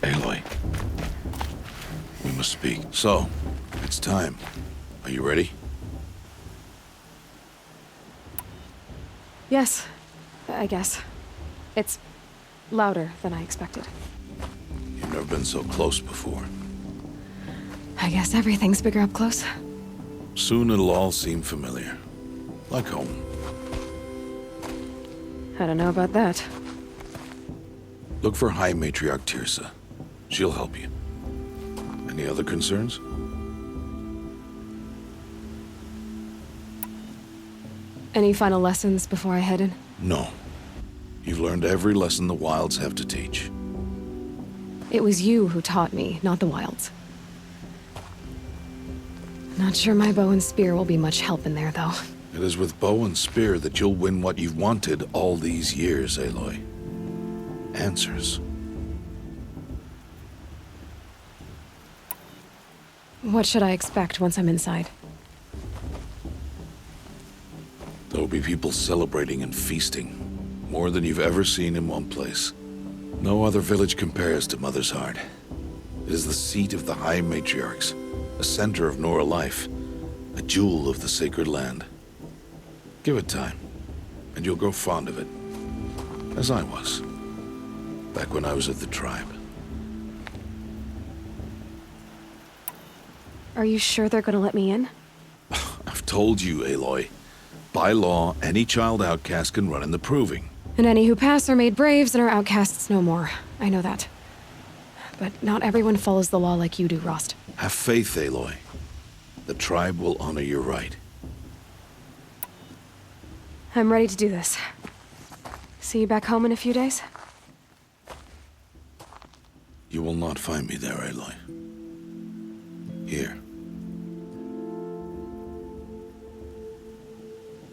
Aloy, we must speak. So, it's time. Are you ready? Yes, I guess. It's louder than I expected. You've never been so close before. I guess everything's bigger up close. Soon it'll all seem familiar. Like home. I don't know about that. Look for High Matriarch Tirsa. She'll help you. Any other concerns? Any final lessons before I head in? No. You've learned every lesson the Wilds have to teach. It was you who taught me, not the Wilds. Not sure my bow and spear will be much help in there, though. It is with bow and spear that you'll win what you've wanted all these years, Aloy. Answers. What should I expect once I'm inside? There will be people celebrating and feasting. More than you've ever seen in one place. No other village compares to Mother's Heart. It is the seat of the High Matriarchs, a center of Nora life, a jewel of the sacred land. Give it time, and you'll grow fond of it. As I was, back when I was of the tribe. Are you sure they're gonna let me in? I've told you, Aloy. By law, any child outcast can run in the proving. And any who pass are made braves and are outcasts no more. I know that. But not everyone follows the law like you do, Rost. Have faith, Aloy. The tribe will honor your right. I'm ready to do this. See you back home in a few days? You will not find me there, Aloy. Here.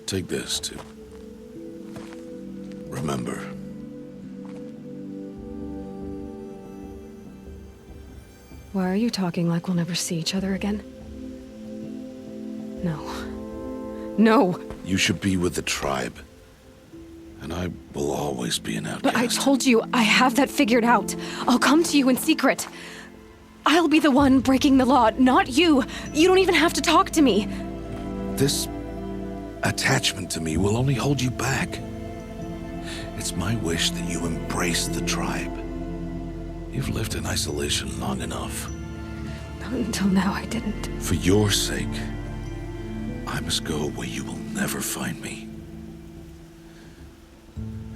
Take this, too. Remember. Why are you talking like we'll never see each other again? No. No! You should be with the tribe. And I will always be an outcast. But I told you, I have that figured out. I'll come to you in secret. I'll be the one breaking the law, not you. You don't even have to talk to me. This attachment to me will only hold you back. It's my wish that you embrace the tribe. You've lived in isolation long enough. Until now, I didn't. For your sake, I must go where you will never find me.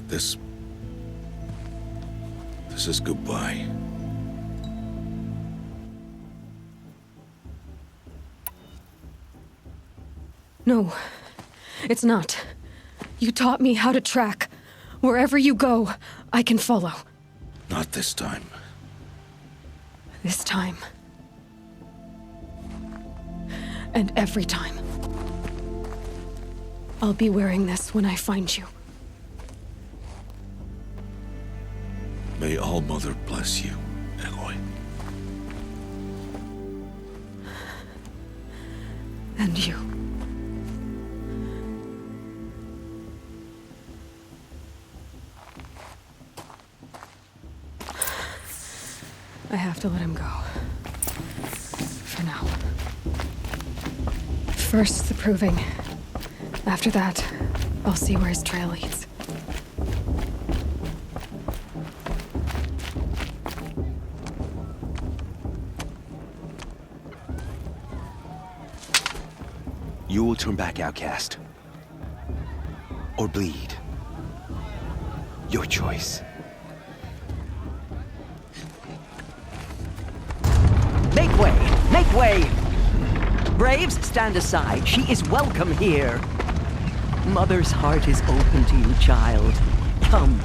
This is goodbye. No, it's not. You taught me how to track. Wherever you go, I can follow. Not this time. This time. And every time. I'll be wearing this when I find you. May All-Mother bless you, Aloy. And you. I have to let him go. For now. First, the proving. After that, I'll see where his trail leads. You will turn back, outcast. Or bleed. Your choice. Make way! Make way! Braves, stand aside. She is welcome here. Mother's heart is open to you, child. Come.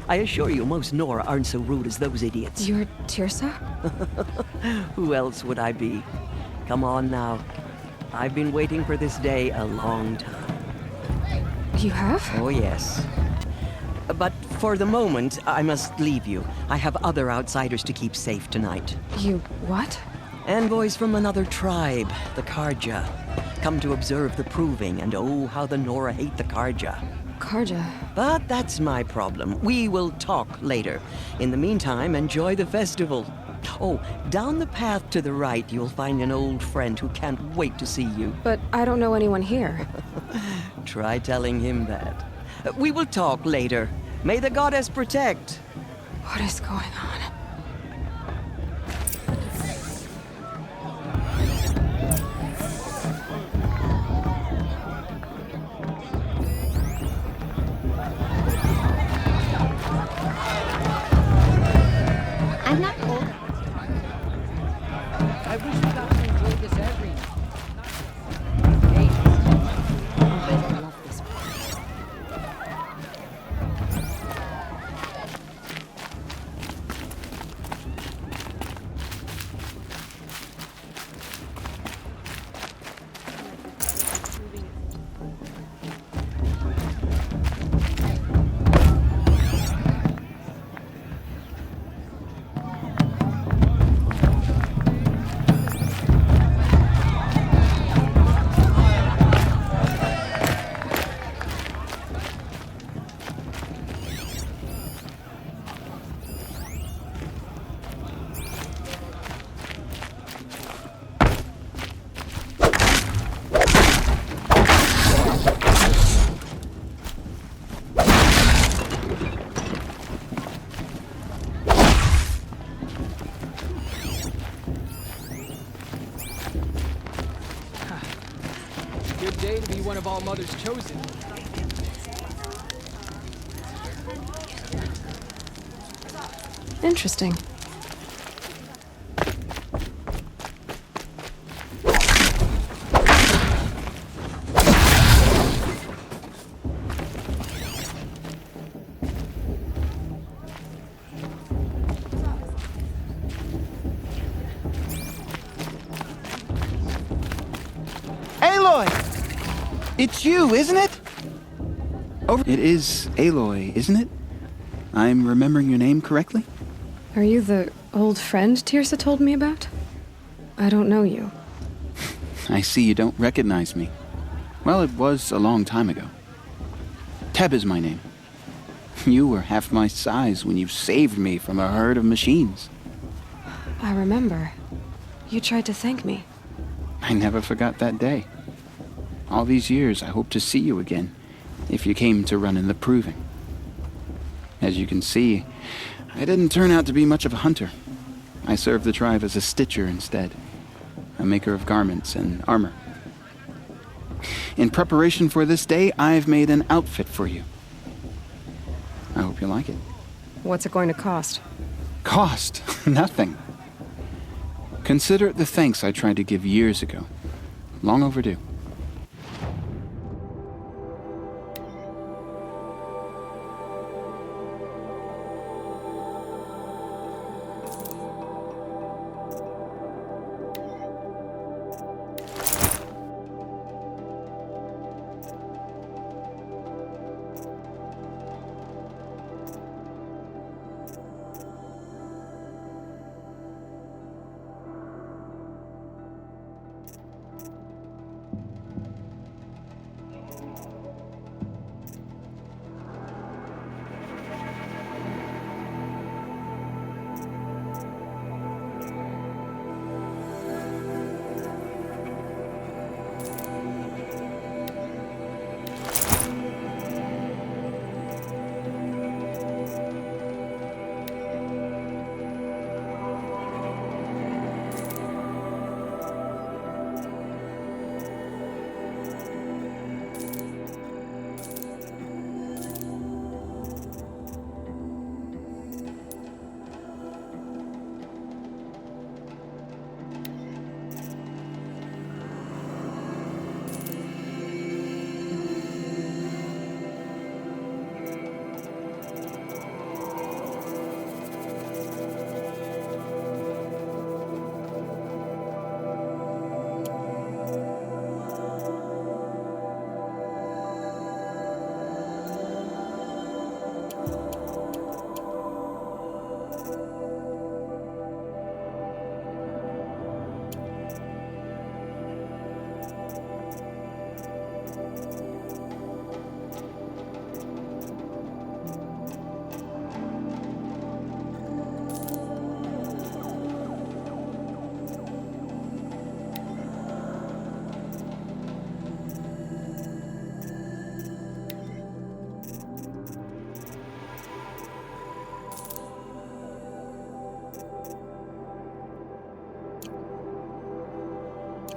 I assure you, most Nora aren't so rude as those idiots. You're Tirsa? Who else would I be? Come on now. I've been waiting for this day a long time. You have? Oh, yes. But for the moment, I must leave you. I have other outsiders to keep safe tonight. You what? Envoys from another tribe, the Karja. Come to observe the proving, and oh, how the Nora hate the Karja. Karja. But that's my problem. We will talk later. In the meantime, enjoy the festival. Oh, down the path to the right, you'll find an old friend who can't wait to see you. But I don't know anyone here. Try telling him that. We will talk later. May the goddess protect. What is going on? I'm not cold. I wish we got to enjoy this every night. I love this place. Good day to be one of all Mother's chosen. Interesting. Aloy! It's you, isn't it? It is Aloy, isn't it? I'm remembering your name correctly? Are you the old friend Tirsa told me about? I don't know you. I see you don't recognize me. Well, it was a long time ago. Teb is my name. You were half my size when you saved me from a herd of machines. I remember. You tried to thank me. I never forgot that day. All these years, I hope to see you again, if you came to run in the proving. As you can see, I didn't turn out to be much of a hunter. I served the tribe as a stitcher instead, a maker of garments and armor. In preparation for this day, I've made an outfit for you. I hope you like it. What's it going to cost? Cost? Nothing. Consider it the thanks I tried to give years ago. Long overdue.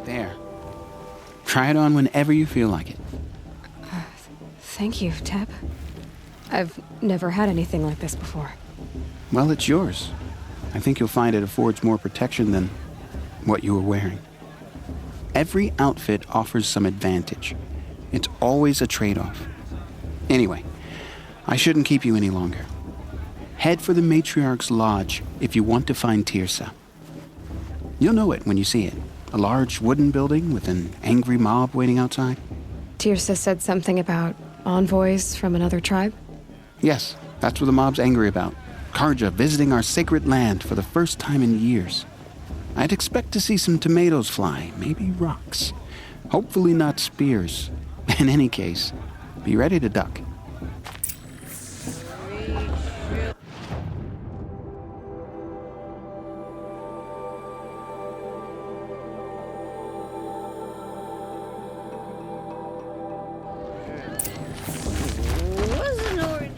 There. Try it on whenever you feel like it. Thank you, Teb. I've never had anything like this before. Well, it's yours. I think you'll find it affords more protection than what you were wearing. Every outfit offers some advantage. It's always a trade-off. Anyway, I shouldn't keep you any longer. Head for the Matriarch's Lodge if you want to find Tirsa. You'll know it when you see it. A large wooden building with an angry mob waiting outside. Tirsa said something about envoys from another tribe? Yes, that's what the mob's angry about. Karja visiting our sacred land for the first time in years. I'd expect to see some tomatoes fly, maybe rocks. Hopefully not spears. In any case, be ready to duck. Wasn't already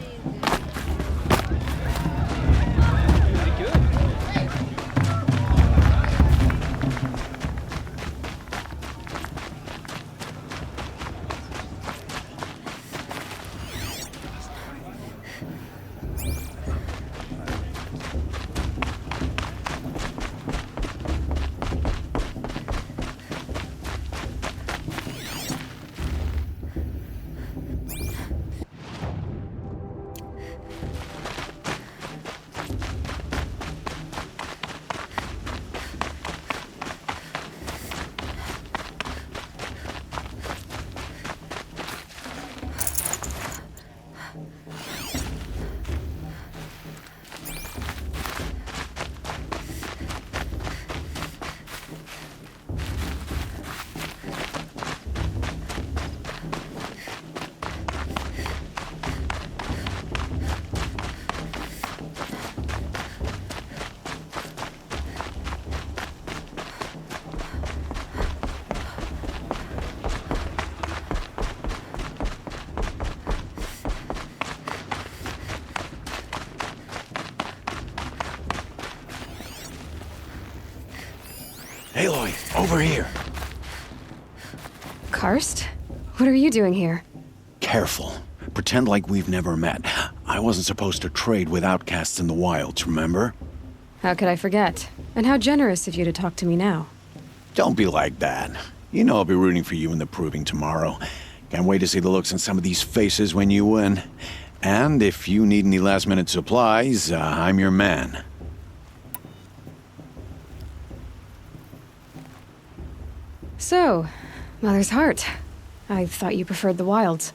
Aloy, over here. Karst? What are you doing here? Careful. Pretend like we've never met. I wasn't supposed to trade with outcasts in the wilds, remember? How could I forget? And how generous of you to talk to me now. Don't be like that. You know I'll be rooting for you in the proving tomorrow. Can't wait to see the looks on some of these faces when you win. And if you need any last-minute supplies, I'm your man. So, Mother's Heart. I thought you preferred the wilds.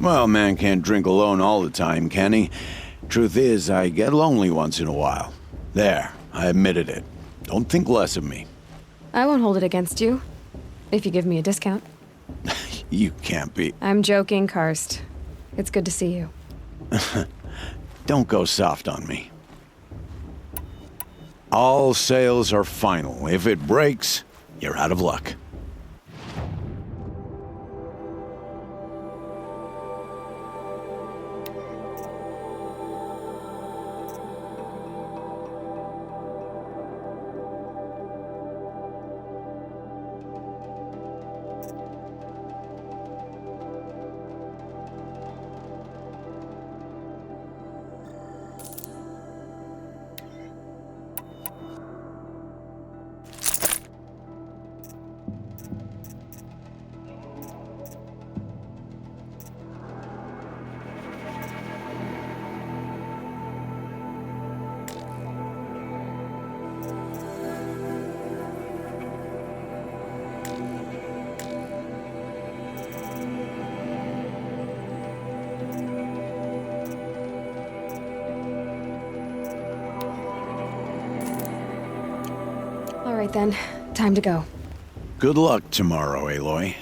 Well, man can't drink alone all the time, can he? Truth is, I get lonely once in a while. There, I admitted it. Don't think less of me. I won't hold it against you. If you give me a discount. You can't be. I'm joking, Karst. It's good to see you. Don't go soft on me. All sales are final. If it breaks, you're out of luck. All right then, time to go. Good luck tomorrow, Aloy.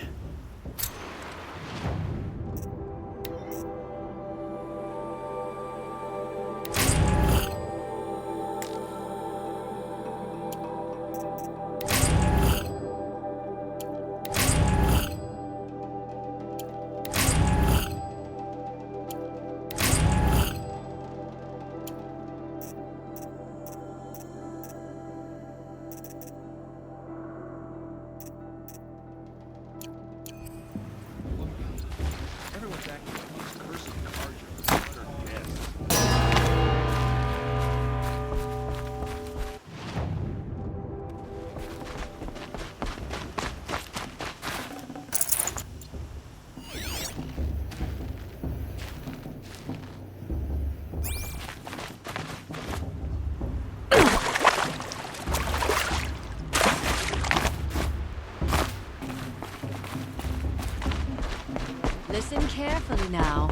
carefully now,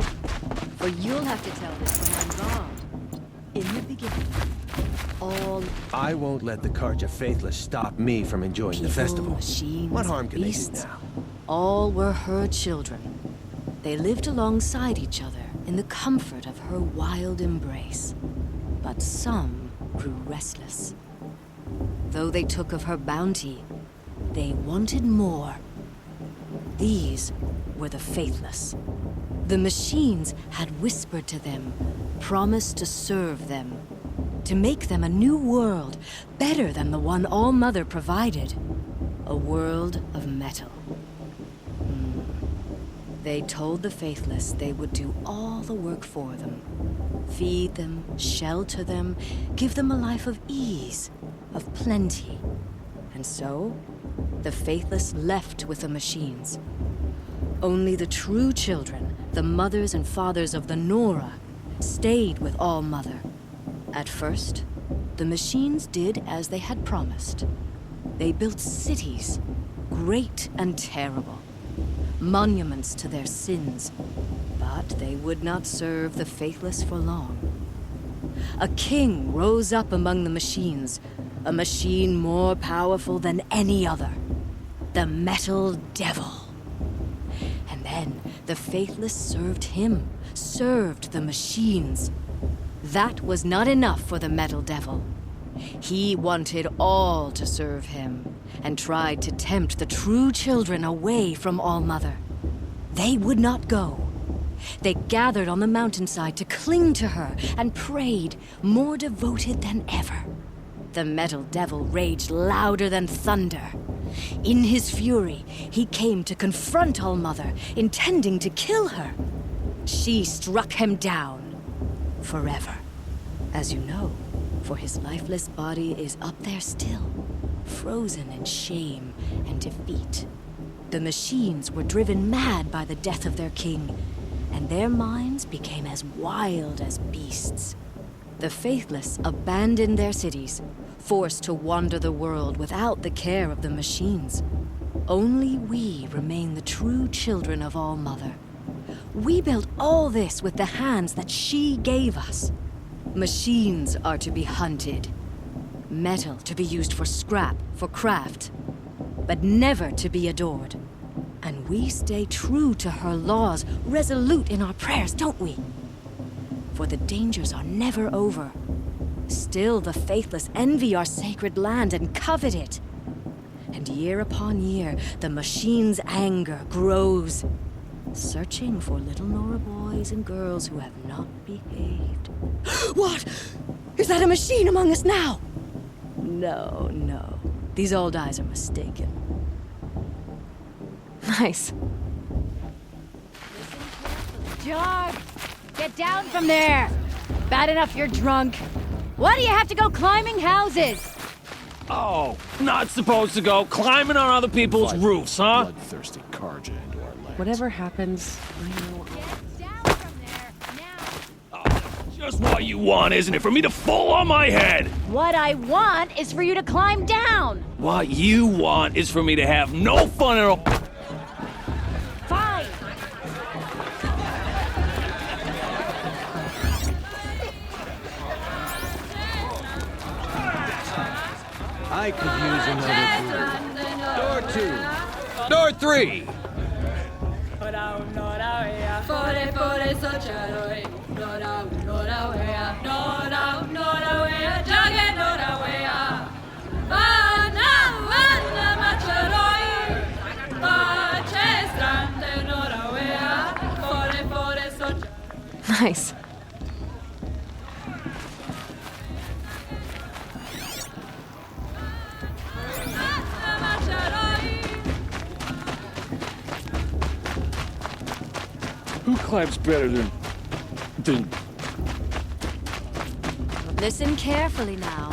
for you'll have to tell this when I'm gone. In the beginning, all I won't let the Carja Faithless stop me from enjoying the festival. machines, What harm can beasts, they do now? all were her children. They lived alongside each other in the comfort of her wild embrace. But some grew restless. Though they took of her bounty, they wanted more. These were the Faithless. The machines had whispered to them, promised to serve them, to make them a new world, better than the one All-Mother provided. A world of metal. They told the Faithless they would do all the work for them. Feed them, shelter them, give them a life of ease, of plenty. And so, the Faithless left with the machines. Only the true children, the mothers and fathers of the Nora, stayed with All-Mother. At first, the machines did as they had promised. They built cities, great and terrible. Monuments to their sins, but they would not serve the Faithless for long. A king rose up among the machines, a machine more powerful than any other, the Metal Devil. And then the Faithless served him, served the machines. That was not enough for the Metal Devil. He wanted all to serve him, and tried to tempt the true children away from All-Mother. They would not go. They gathered on the mountainside to cling to her and prayed, more devoted than ever. The Metal Devil raged louder than thunder. In his fury, he came to confront All-Mother, intending to kill her. She struck him down. Forever. As you know, for his lifeless body is up there still, frozen in shame and defeat. The machines were driven mad by the death of their king, and their minds became as wild as beasts. The Faithless abandoned their cities, forced to wander the world without the care of the machines. Only we remain the true children of All-Mother. We built all this with the hands that she gave us. Machines are to be hunted. Metal to be used for scrap, for craft. But never to be adored. And we stay true to her laws, resolute in our prayers, don't we? For the dangers are never over. Still the Faithless envy our sacred land and covet it. And year upon year, the machine's anger grows, searching for little Nora boys and girls who have not behaved. What? Is that a machine among us now? No, no. These old eyes are mistaken. Nice. Jarg! Get down from there! Bad enough you're drunk. Why do you have to go climbing houses? Oh, not supposed to go climbing on other people's roofs, huh? Bloodthirsty Carja into our land. Whatever happens, I know. Get down from there, now! Just what you want, isn't it? For me to fall on my head! What I want is for you to climb down! What you want is for me to have no fun at all. Fine! I could use another tool. Door 2. Door 3. Nice. Who climbs better than... Listen carefully now.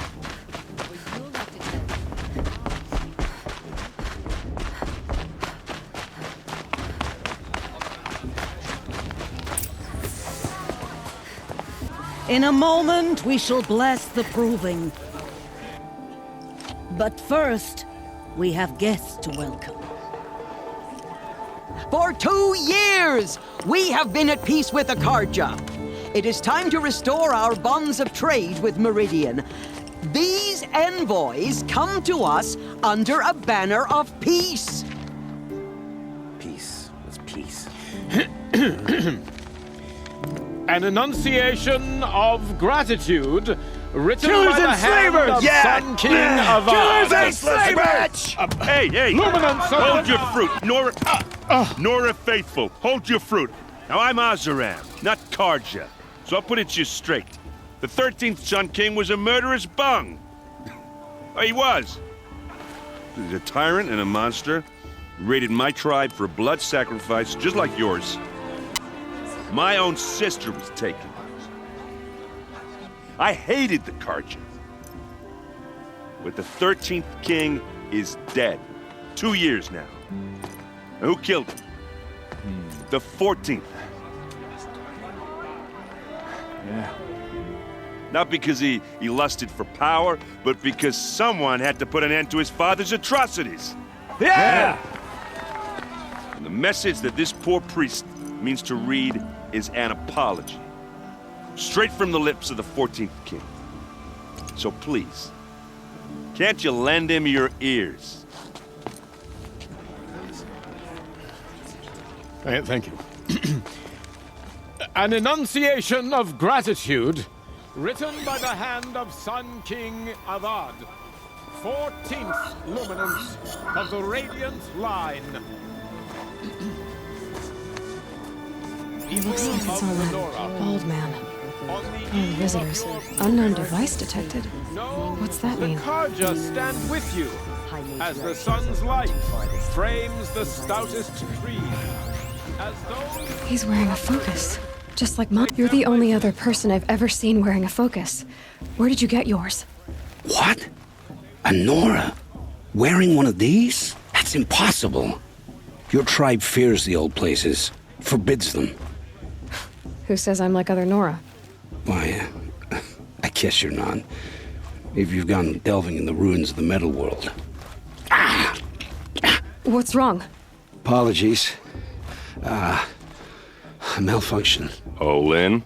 In a moment, we shall bless the proving. But first, we have guests to welcome. For 2 years, we have been at peace with the Karja. It is time to restore our bonds of trade with Meridian. These envoys come to us under a banner of peace. Peace. What's peace? An enunciation of gratitude written Killers by the and hand slavers! of Yeah! Sun King Avad. Killers and slavers! Hey! Luminance Hold your fruit, Nora. Nora Faithful, hold your fruit. Now I'm Azaram, not Karja, so I'll put it to you straight. The 13th Sun King was a murderous bung. Oh, he was. He's a tyrant and a monster. Raided my tribe for a blood sacrifice, just like yours. My own sister was taken. I hated the Karja. But the 13th king is dead. 2 years now. And who killed him? The 14th. Yeah. Not because he lusted for power, but because someone had to put an end to his father's atrocities. Yeah! And the message that this poor priest means to read is an apology. Straight from the lips of the 14th king. So please, can't you lend him your ears? Thank you. An enunciation of gratitude written by the hand of Sun King Avad, 14th luminance of the Radiant Line. It looks like it's on that bald man. Oh, visitors. Unknown device detected. What's that mean? The Karja stand with you as the sun's light frames the stoutest tree. As though... He's wearing a focus. Just like mine. You're the only other person I've ever seen wearing a focus. Where did you get yours? What? A Nora? Wearing one of these? That's impossible. Your tribe fears the old places, forbids them. Who says I'm like other Nora? Why, I guess you're not. If you've gone delving in the ruins of the metal world. What's wrong? Apologies. A malfunction. Oh, Lynn,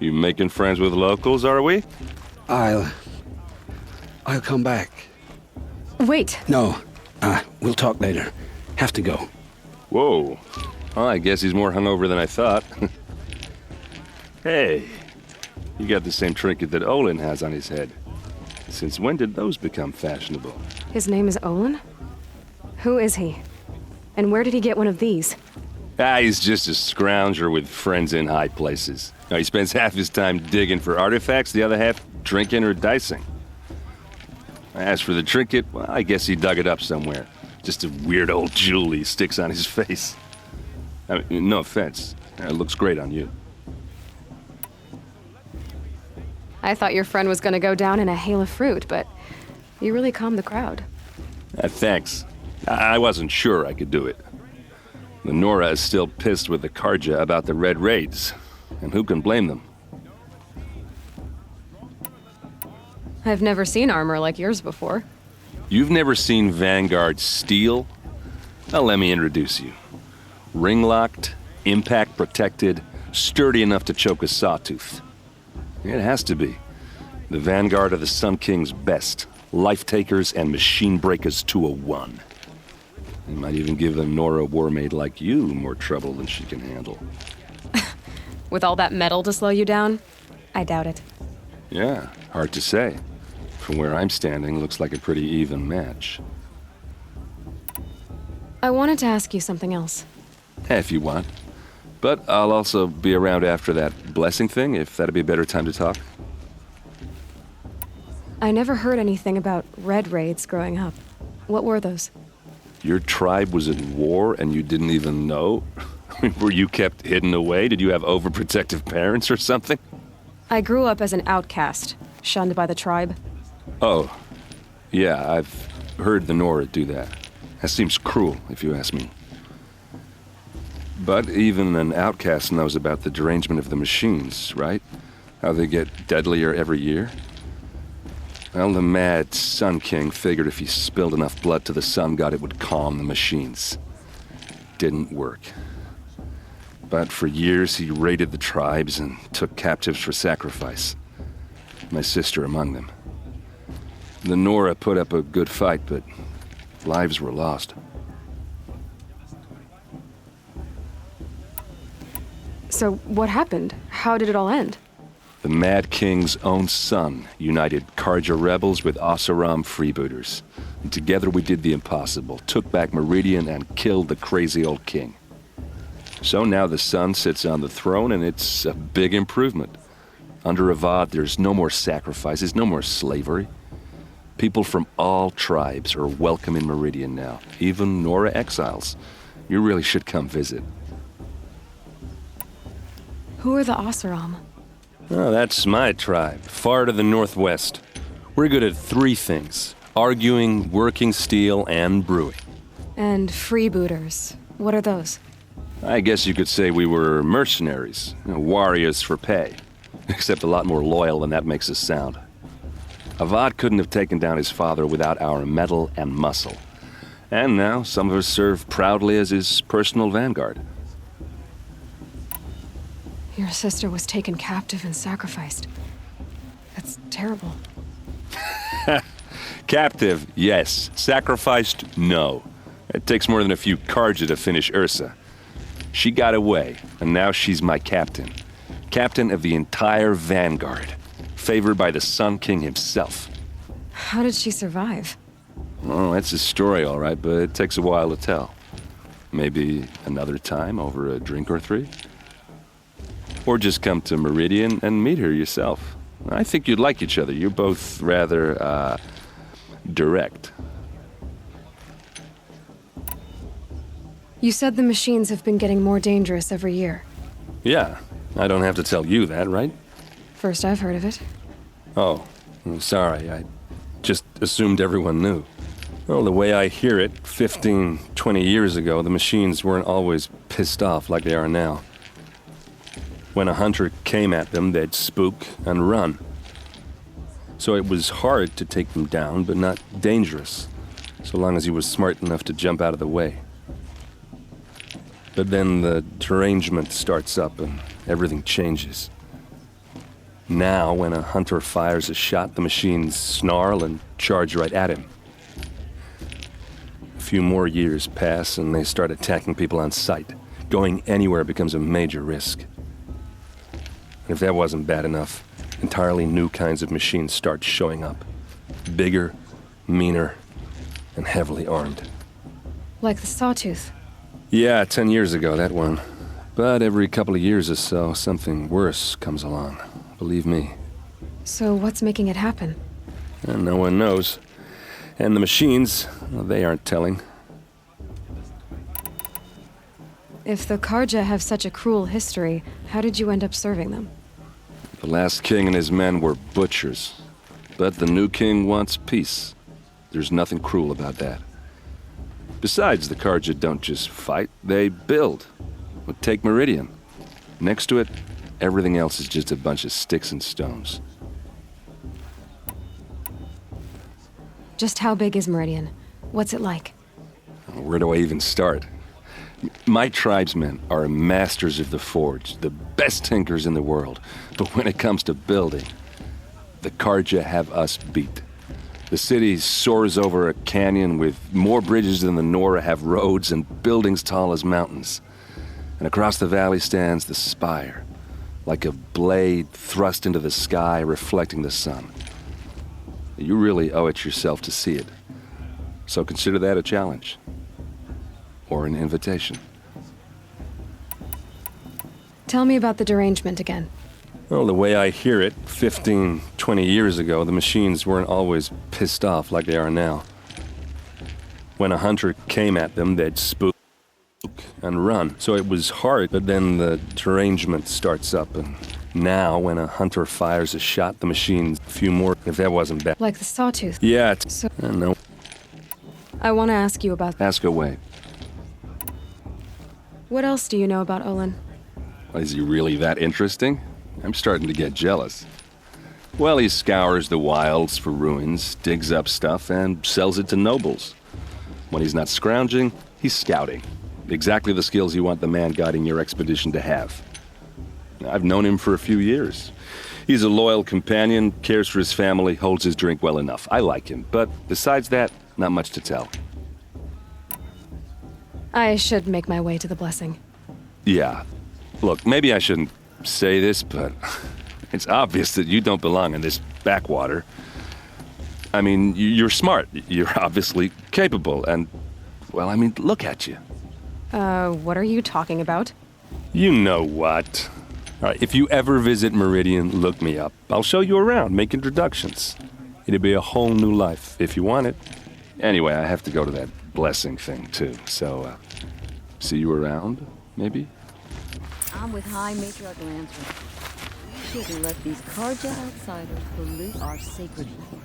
you making friends with locals, are we? I'll come back. Wait. No, we'll talk later. Have to go. Whoa. Well, I guess he's more hungover than I thought. Hey, you got the same trinket that Olin has on his head. Since when did those become fashionable? His name is Olin? Who is he? And where did he get one of these? He's just a scrounger with friends in high places. Now, he spends half his time digging for artifacts, the other half drinking or dicing. As for the trinket, well, I guess he dug it up somewhere. Just a weird old jewel he sticks on his face. I mean, no offense. It looks great on you. I thought your friend was gonna go down in a hail of fruit, but you really calmed the crowd. Thanks. I wasn't sure I could do it. The Nora is still pissed with the Karja about the Red Raids, and who can blame them? I've never seen armor like yours before. You've never seen Vanguard steel? Well, let me introduce you. Ring-locked, impact-protected, sturdy enough to choke a sawtooth. It has to be. The Vanguard of the Sun King's best. Life-takers and machine breakers to a one. They might even give a Nora warmaid like you more trouble than she can handle. With all that metal to slow you down? I doubt it. Yeah, hard to say. From where I'm standing, looks like a pretty even match. I wanted to ask you something else. If you want. But I'll also be around after that blessing thing, if that'd be a better time to talk. I never heard anything about Red Raids growing up. What were those? Your tribe was at war and you didn't even know? Were you kept hidden away? Did you have overprotective parents or something? I grew up as an outcast, shunned by the tribe. Oh, yeah, I've heard the Nora do that. That seems cruel, if you ask me. But even an outcast knows about the derangement of the machines, right? How they get deadlier every year? Well, the mad Sun King figured if he spilled enough blood to the Sun God, it would calm the machines. didn't work. But for years he raided the tribes and took captives for sacrifice. My sister among them. The Nora put up a good fight, but lives were lost. So, what happened? How did it all end? The Mad King's own son united Karja rebels with Oseram freebooters. And together we did the impossible, took back Meridian and killed the crazy old king. So now the son sits on the throne, and it's a big improvement. Under Avad, there's no more sacrifices, no more slavery. People from all tribes are welcome in Meridian now, even Nora exiles. You really should come visit. Who are the Oseram? Oh, that's my tribe, far to the northwest. We're good at 3 things: arguing, working steel, and brewing. And freebooters. What are those? I guess you could say we were mercenaries, warriors for pay. Except a lot more loyal than that makes us sound. Avad couldn't have taken down his father without our metal and muscle. And now some of us serve proudly as his personal vanguard. Your sister was taken captive and sacrificed. That's terrible. Captive, yes. Sacrificed, no. It takes more than a few Karja to finish Ursa. She got away, and now she's my captain. Captain of the entire vanguard. Favored by the Sun King himself. How did she survive? Oh, that's a story, all right, but it takes a while to tell. Maybe another time over a drink or 3? Or just come to Meridian and meet her yourself. I think you'd like each other. You're both rather, direct. You said the machines have been getting more dangerous every year. Yeah, I don't have to tell you that, right? First I've heard of it. Oh, I'm sorry. I just assumed everyone knew. Well, the way I hear it, 15, 20 years ago, the machines weren't always pissed off like they are now. When a hunter came at them, they'd spook and run. So it was hard to take them down, but not dangerous, so long as he was smart enough to jump out of the way. But then the derangement starts up and everything changes. Now, when a hunter fires a shot, the machines snarl and charge right at him. A few more years pass and they start attacking people on sight. Going anywhere becomes a major risk. If that wasn't bad enough, entirely new kinds of machines start showing up. Bigger, meaner, and heavily armed. Like the Sawtooth. Yeah, 10 years ago, that one. But every couple of years or so, something worse comes along. Believe me. So what's making it happen? And no one knows. And the machines, well, they aren't telling. If the Karja have such a cruel history, how did you end up serving them? The last king and his men were butchers. But the new king wants peace. There's nothing cruel about that. Besides, the Karja don't just fight, they build. Well, take Meridian. Next to it, everything else is just a bunch of sticks and stones. Just how big is Meridian? What's it like? Where do I even start? My tribesmen are masters of the forge, the best tinkers in the world. But when it comes to building, the Karja have us beat. The city soars over a canyon with more bridges than the Nora have roads and buildings tall as mountains. And across the valley stands the spire, like a blade thrust into the sky reflecting the sun. You really owe it yourself to see it. So consider that a challenge. Or an invitation. Tell me about the derangement again. Well, the way I hear it, 15, 20 years ago, the machines weren't always pissed off like they are now. When a hunter came at them, they'd spook and run. So it was hard, but then the derangement starts up, and now when a hunter fires a shot, the machines, a few more, if that wasn't bad. Like the Sawtooth. Yeah, So no. I want to ask you about... Ask away. What else do you know about Olin? Is he really that interesting? I'm starting to get jealous. Well, he scours the wilds for ruins, digs up stuff, and sells it to nobles. When he's not scrounging, he's scouting. Exactly the skills you want the man guiding your expedition to have. I've known him for a few years. He's a loyal companion, cares for his family, holds his drink well enough. I like him, but besides that, not much to tell. I should make my way to the blessing. Yeah. Look, maybe I shouldn't say this, but it's obvious that you don't belong in this backwater. I mean, you're smart. You're obviously capable, and, well, I mean, look at you. What are you talking about? You know what. All right, if you ever visit Meridian, look me up. I'll show you around, make introductions. It'll be a whole new life, if you want it. Anyway, I have to go to that blessing thing, too. So, see you around, maybe? I'm with High Matriarch Lantern. We shouldn't let these carja outsiders pollute our sacred land.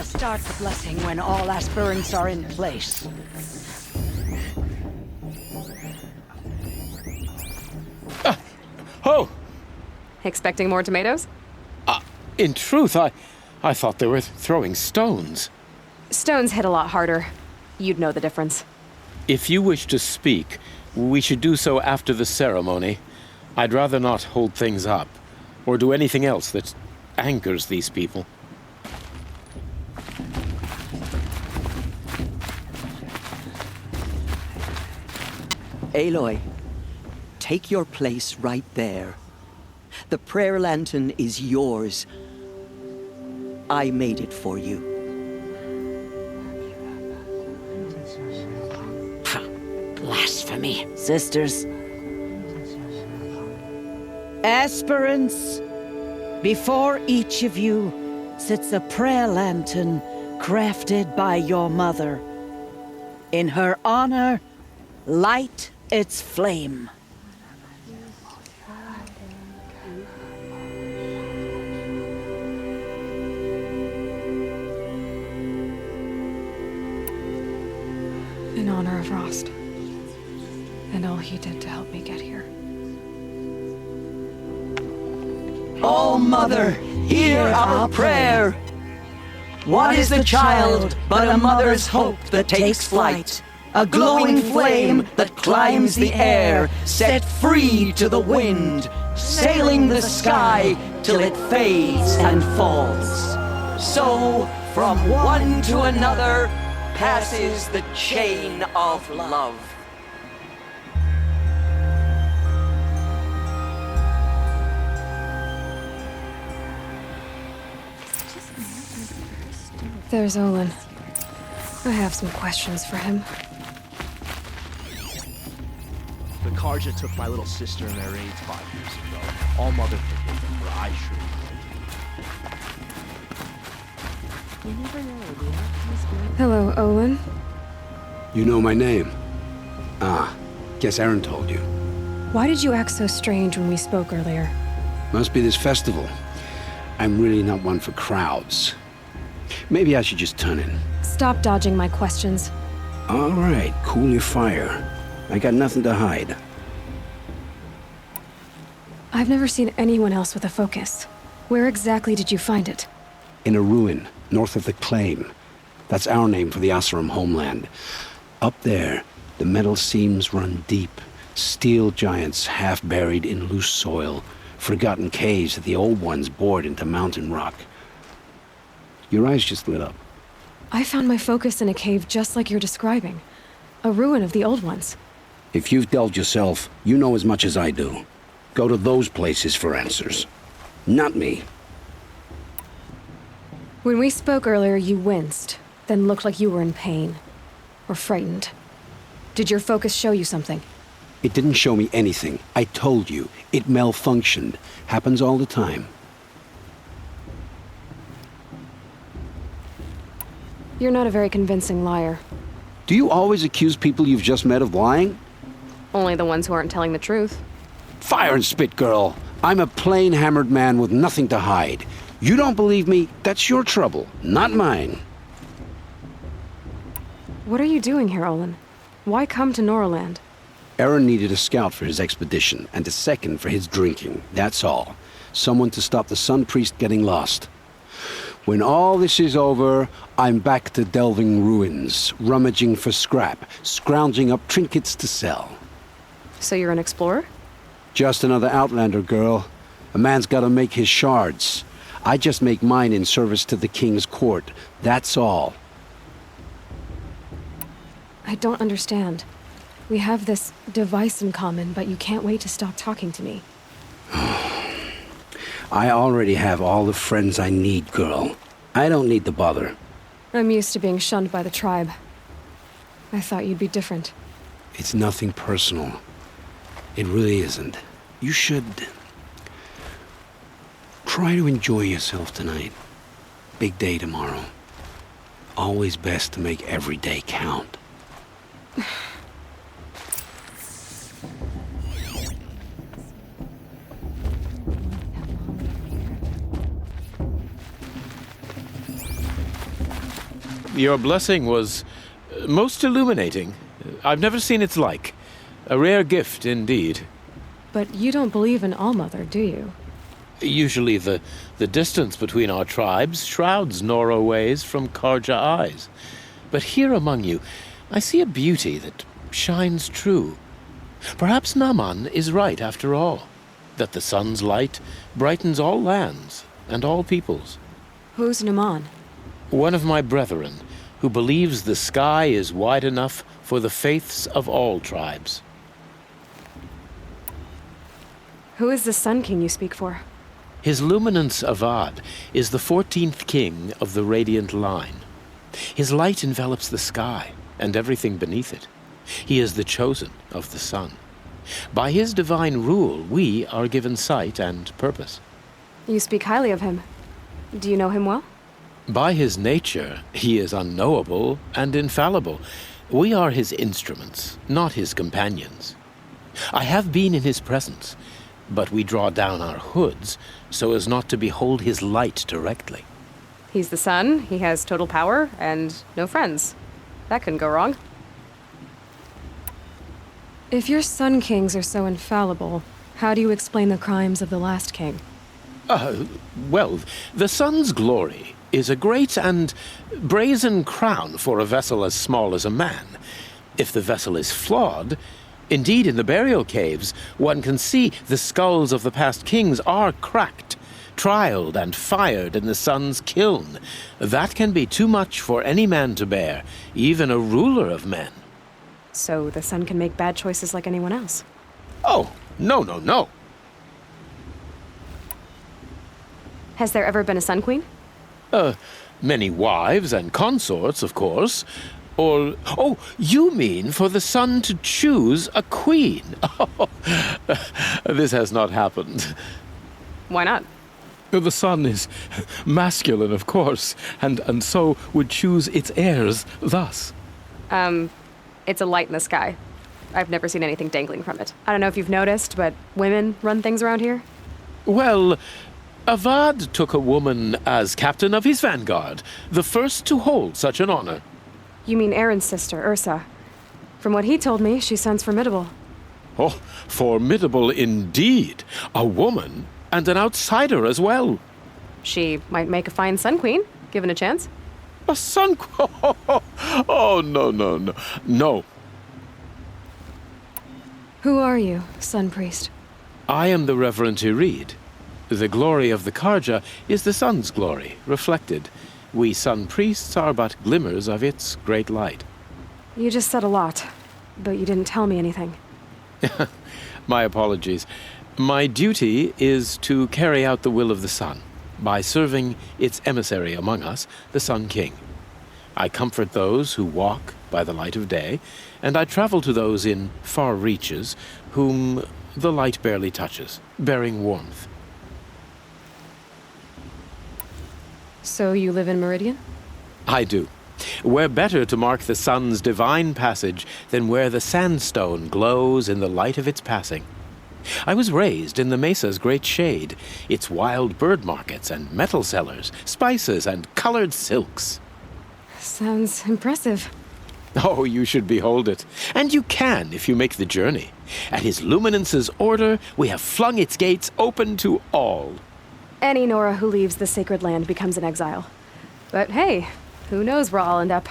Start the blessing when all aspirants are in place. Oh! Expecting more tomatoes? In truth, I thought they were throwing stones. Stones hit a lot harder. You'd know the difference. If you wish to speak, we should do so after the ceremony. I'd rather not hold things up, or do anything else that angers these people. Aloy, take your place right there. The prayer lantern is yours. I made it for you. Blasphemy. Sisters. Aspirants, before each of you sits a prayer lantern crafted by your mother. In her honor, light its flame. In honor of Rost. And all he did to help me get here. Oh, Mother, hear our prayer. What is the child but a mother's hope that takes flight? A glowing flame that climbs the air, set free to the wind, sailing the sky till it fades and falls. So, from one to another, passes the chain of love. There's Olin. I have some questions for him. The Karja took my little sister in their raids 5 years ago. All Mother could give them, or I should. Hello, Olin. You know my name? Ah, guess Aaron told you. Why did you act so strange when we spoke earlier? Must be this festival. I'm really not one for crowds. Maybe I should just turn in. Stop dodging my questions. All right, cool your fire. I got nothing to hide. I've never seen anyone else with a focus. Where exactly did you find it? In a ruin, north of the Claim. That's our name for the Asuram homeland. Up there, the metal seams run deep. Steel giants half buried in loose soil. Forgotten caves that the old ones bored into mountain rock. Your eyes just lit up. I found my focus in a cave just like you're describing. A ruin of the old ones. If you've delved yourself, you know as much as I do. Go to those places for answers. Not me. When we spoke earlier, you winced, then looked like you were in pain. Or frightened. Did your focus show you something? It didn't show me anything. I told you. It malfunctioned. Happens all the time. You're not a very convincing liar. Do you always accuse people you've just met of lying? Only the ones who aren't telling the truth. Fire and spit, girl. I'm a plain hammered man with nothing to hide. You don't believe me? That's your trouble, not mine. What are you doing here, Olin? Why come to Norland? Aaron needed a scout for his expedition, and a second for his drinking. That's all. Someone to stop the Sun Priest getting lost. When all this is over, I'm back to delving ruins, rummaging for scrap, scrounging up trinkets to sell. So you're an explorer? Just another Outlander, girl. A man's gotta make his shards. I just make mine in service to the King's court. That's all. I don't understand. We have this device in common, but you can't wait to stop talking to me. I already have all the friends I need, girl. I don't need the bother. I'm used to being shunned by the tribe. I thought you'd be different. It's nothing personal. It really isn't. You should try to enjoy yourself tonight. Big day tomorrow. Always best to make every day count. Your blessing was most illuminating. I've never seen its like. A rare gift indeed. But you don't believe in Allmother, do you? Usually the distance between our tribes shrouds Nora ways from Karja eyes. But here among you, I see a beauty that shines true. Perhaps Naman is right after all, that the sun's light brightens all lands and all peoples. Who's Naman? One of my brethren, who believes the sky is wide enough for the faiths of all tribes. Who is the Sun King you speak for? His Luminance Avad is the 14th king of the Radiant Line. His light envelops the sky and everything beneath it. He is the chosen of the sun. By his divine rule, we are given sight and purpose. You speak highly of him. Do you know him well? By his nature, he is unknowable and infallible. We are his instruments, not his companions. I have been in his presence, but we draw down our hoods so as not to behold his light directly. He's the sun, he has total power, and no friends. That couldn't go wrong. If your Sun Kings are so infallible, how do you explain the crimes of the last king? Well, the sun's glory is a great and brazen crown for a vessel as small as a man. If the vessel is flawed, indeed in the burial caves, one can see the skulls of the past kings are cracked, trialed and fired in the sun's kiln. That can be too much for any man to bear, even a ruler of men. So the sun can make bad choices like anyone else? Oh, no. Has there ever been a Sun Queen? Many wives and consorts, of course. Or, oh, you mean for the sun to choose a queen? Oh, this has not happened. Why not? The sun is masculine, of course, and so would choose its heirs thus. It's a light in the sky. I've never seen anything dangling from it. I don't know if you've noticed, but women run things around here. Well, Avad took a woman as captain of his vanguard, the first to hold such an honor. You mean Aaron's sister, Ursa. From what he told me, she sounds formidable. Oh, formidable indeed. A woman, and an outsider as well. She might make a fine Sun Queen, given a chance. A Sun Queen? Oh, no. No. Who are you, Sun Priest? I am the Reverend Irid. The glory of the Karja is the sun's glory, reflected. We Sun Priests are but glimmers of its great light. You just said a lot, but you didn't tell me anything. My apologies. My duty is to carry out the will of the sun, by serving its emissary among us, the Sun King. I comfort those who walk by the light of day, and I travel to those in far reaches whom the light barely touches, bearing warmth. So you live in Meridian? I do. Where better to mark the sun's divine passage than where the sandstone glows in the light of its passing? I was raised in the Mesa's great shade, its wild bird markets and metal cellars, spices and colored silks. Sounds impressive. Oh, you should behold it. And you can if you make the journey. At His Luminance's order, we have flung its gates open to all. Any Nora who leaves the sacred land becomes an exile. But hey, who knows where I'll end up.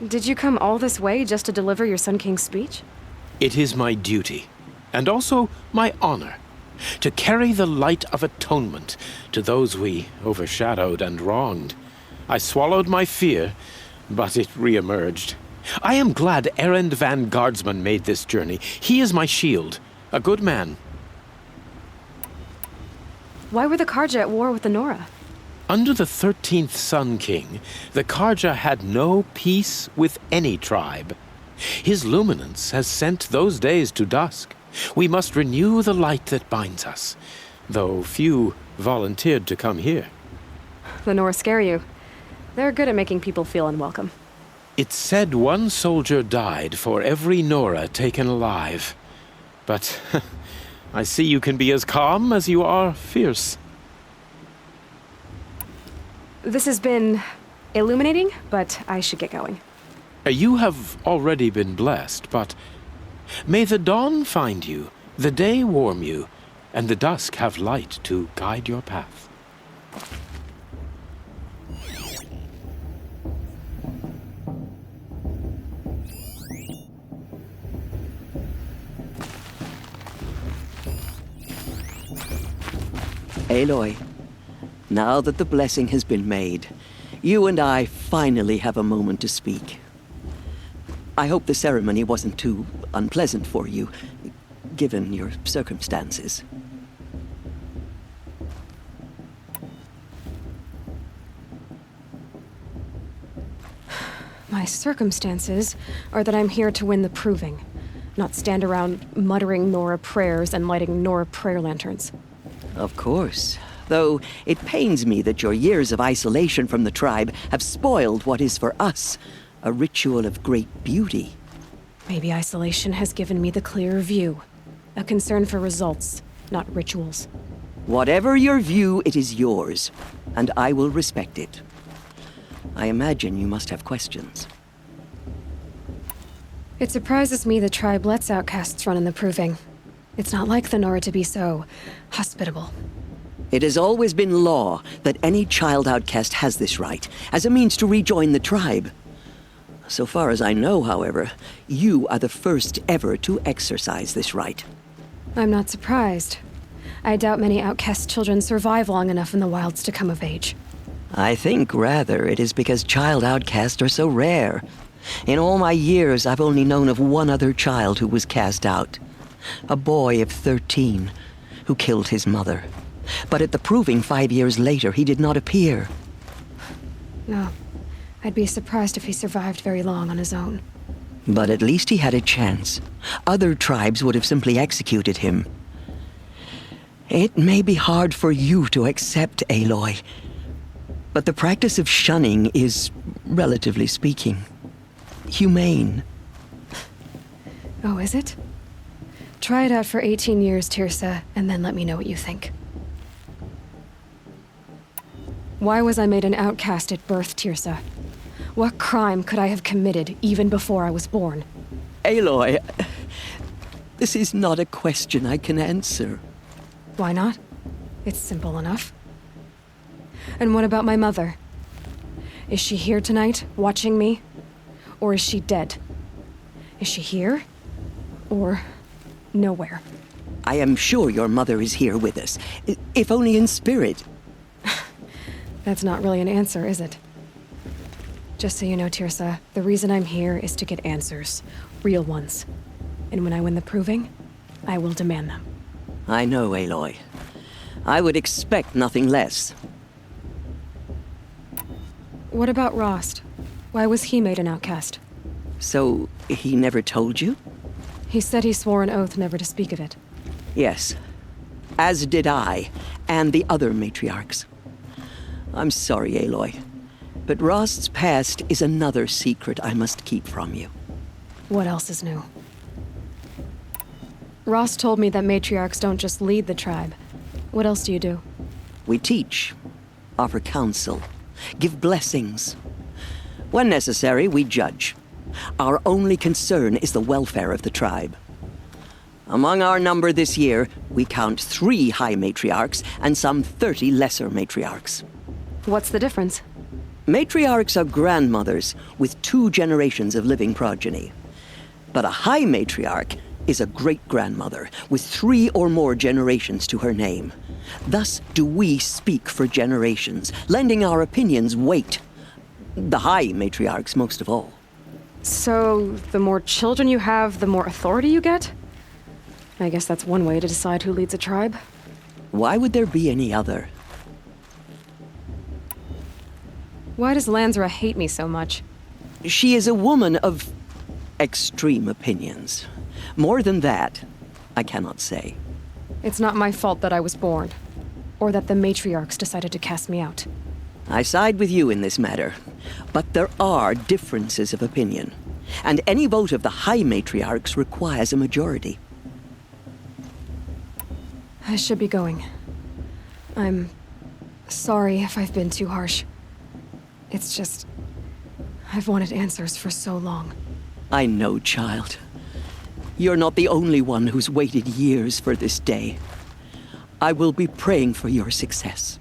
Did you come all this way just to deliver your Sun King's speech? It is my duty, and also my honor, to carry the light of atonement to those we overshadowed and wronged. I swallowed my fear, but it re-emerged. I am glad Erend van Guardsman made this journey. He is my shield, a good man. Why were the Karja at war with the Nora? Under the 13th Sun King, the Karja had no peace with any tribe. His luminance has sent those days to dusk. We must renew the light that binds us, though few volunteered to come here. The Nora scare you. They're good at making people feel unwelcome. It's said one soldier died for every Nora taken alive. But I see you can be as calm as you are fierce. This has been illuminating, but I should get going. You have already been blessed, but may the dawn find you, the day warm you, and the dusk have light to guide your path. Aloy, now that the blessing has been made, you and I finally have a moment to speak. I hope the ceremony wasn't too unpleasant for you, given your circumstances. My circumstances are that I'm here to win the proving, not stand around muttering Nora prayers and lighting Nora prayer lanterns. Of course. Though it pains me that your years of isolation from the tribe have spoiled what is for us a ritual of great beauty. Maybe isolation has given me the clearer view. A concern for results, not rituals. Whatever your view, it is yours, and I will respect it. I imagine you must have questions. It surprises me the tribe lets outcasts run in the proving. It's not like the Nora to be so hospitable. It has always been law that any child outcast has this right, as a means to rejoin the tribe. So far as I know, however, you are the first ever to exercise this right. I'm not surprised. I doubt many outcast children survive long enough in the wilds to come of age. I think, rather, it is because child outcasts are so rare. In all my years, I've only known of one other child who was cast out. A boy of 13, who killed his mother. But at the proving 5 years later, he did not appear. No. I'd be surprised if he survived very long on his own. But at least he had a chance. Other tribes would have simply executed him. It may be hard for you to accept, Aloy, but the practice of shunning is, relatively speaking, humane. Oh, is it? Try it out for 18 years, Tirsa, and then let me know what you think. Why was I made an outcast at birth, Tirsa? What crime could I have committed even before I was born? Aloy, this is not a question I can answer. Why not? It's simple enough. And what about my mother? Is she here tonight, watching me? Or is she dead? Is she here? Or nowhere? I am sure your mother is here with us, if only in spirit. That's not really an answer, is it? Just so you know, Tirsa, the reason I'm here is to get answers. Real ones. And when I win the proving, I will demand them. I know, Aloy. I would expect nothing less. What about Rost? Why was he made an outcast? So, he never told you? He said he swore an oath never to speak of it. Yes. As did I, and the other matriarchs. I'm sorry, Aloy, but Rost's past is another secret I must keep from you. What else is new? Ross told me that matriarchs don't just lead the tribe. What else do you do? We teach, offer counsel, give blessings. When necessary, we judge. Our only concern is the welfare of the tribe. Among our number this year, we count 3 high matriarchs and some 30 lesser matriarchs. What's the difference? Matriarchs are grandmothers with 2 generations of living progeny. But a high matriarch is a great-grandmother with 3 or more generations to her name. Thus do we speak for generations, lending our opinions weight. The high matriarchs most of all. So, the more children you have, the more authority you get? I guess that's one way to decide who leads a tribe. Why would there be any other? Why does Lansra hate me so much? She is a woman of extreme opinions. More than that, I cannot say. It's not my fault that I was born, or that the matriarchs decided to cast me out. I side with you in this matter, but there are differences of opinion, and any vote of the high matriarchs requires a majority. I should be going. I'm sorry if I've been too harsh. It's just, I've wanted answers for so long. I know, child. You're not the only one who's waited years for this day. I will be praying for your success.